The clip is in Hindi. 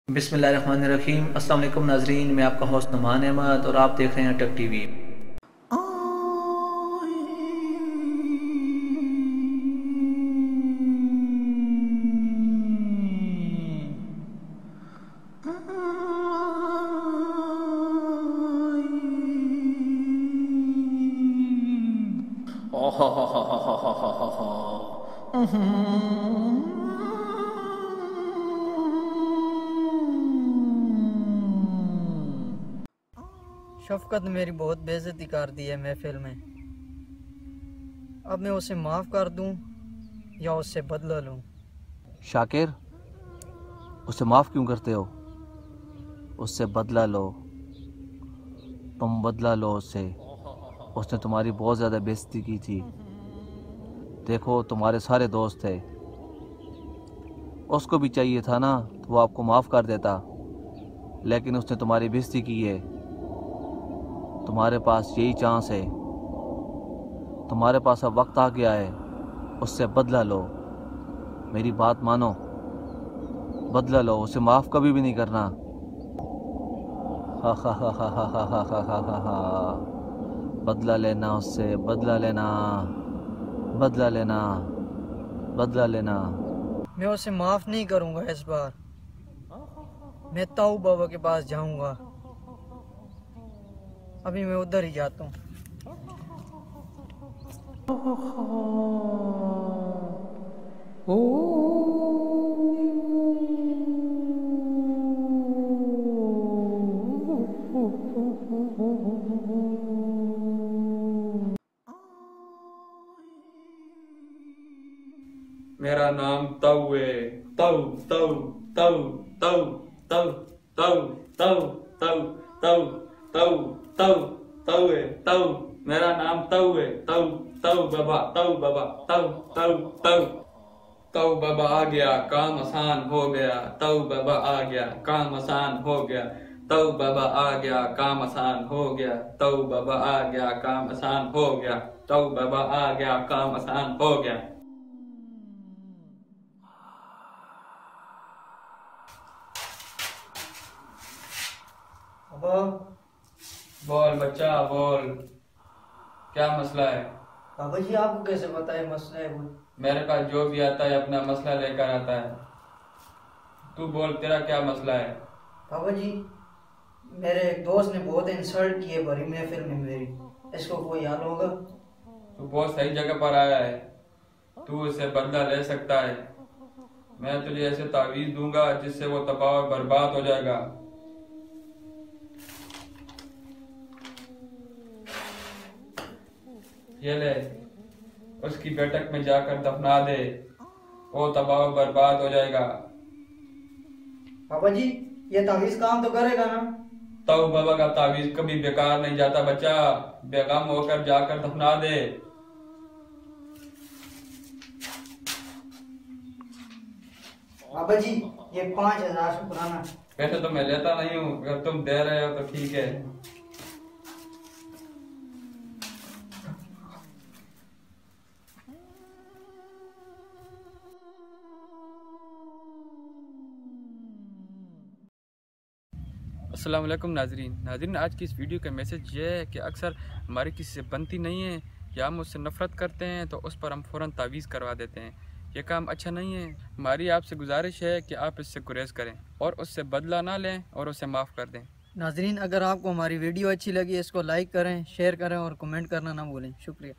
बिस्मिल्लाहिर्रहमानिर्रहीम। अस्सलाम वालेकुम नाजरीन, मैं आपका होस्ट नुमान अहमद और आप देख रहे हैं टेक टीवी। शफकत ने मेरी बहुत बेइज्जती कर दी है महफिल में। अब मैं उसे माफ़ कर दूं या उससे बदला लूं? शाकिर, उसे माफ़ क्यों करते हो? उससे बदला लो। तुम बदला लो उससे। उसने तुम्हारी बहुत ज़्यादा बेइज्जती की थी। देखो, तुम्हारे सारे दोस्त थे। उसको भी चाहिए था ना तो वो आपको माफ़ कर देता, लेकिन उसने तुम्हारी बेइज्जती की है। तुम्हारे पास यही चांस है। तुम्हारे पास अब वक्त आ गया है। उससे बदला लो। मेरी बात मानो, बदला लो। उसे माफ़ कभी भी नहीं करना। हा हा हा हा हा हा हा हा हा हा। बदला लेना उससे, बदला लेना, बदला लेना, बदला लेना। मैं उसे माफ़ नहीं करूंगा इस बार। मैं ताऊ बाबा के पास जाऊंगा। अभी मैं उधर ही जाता हूँ। मेरा नाम तऊ है। तऊ तऊ तऊ तऊ तऊ तऊ तऊ तऊ तऊ तऊ तऊ तऊ है। तऊ, मेरा नाम तऊ है। तऊ तऊ बाबा, तऊ बाबा, तऊ तऊ तऊ। तऊ बाबा आ गया, काम आसान हो गया। तऊ बाबा आ गया, काम आसान हो गया। तऊ बाबा आ गया, काम आसान हो गया। तऊ बाबा आ गया, काम आसान हो गया। तऊ बाबा आ गया, काम आसान हो गया। बाबा, बोल बच्चा, बोल। क्या मसला है? बाबा जी आपको कैसे पता है मसला है कोई? मेरे पास जो भी आता है अपना मसला लेकर आता है। तू बोल, तेरा क्या मसला है? बाबा जी, मेरे एक दोस्त ने बहुत इंसल्ट की है भरी महफिल में मेरी। इसको कोई हल होगा? तू बहुत सही जगह पर आया है। तू इससे बदला ले सकता है। मैं तुझे ऐसे तावीज दूंगा जिससे वो तबाह और बर्बाद हो जाएगा। ये ले, उसकी बैठक में जाकर दफना दे। वो तबाह और बर्बाद हो जाएगा। बाबा जी, ये तावीज काम तो करेगा ना? तऊ बाबा का तावीज कभी बेकार नहीं जाता बच्चा। बेगम होकर जाकर दफना दे। बाबा जी, ये 5,000 से पुराना। वैसे तो मैं लेता नहीं हूँ, अगर तुम दे रहे हो तो ठीक है। अस्सलाम वालेकुम नाजरीन, आज की इस वीडियो का मैसेज ये है कि अक्सर हमारी किसी से बनती नहीं है या हम उससे नफ़रत करते हैं तो उस पर हम फ़ौरन तावीज़ करवा देते हैं। ये काम अच्छा नहीं है। हमारी आपसे गुजारिश है कि आप इससे गुरेज करें और उससे बदला ना लें और उसे माफ़ कर दें। नाजरीन, अगर आपको हमारी वीडियो अच्छी लगी इसको लाइक करें, शेयर करें और कमेंट करना ना भूलें। शुक्रिया।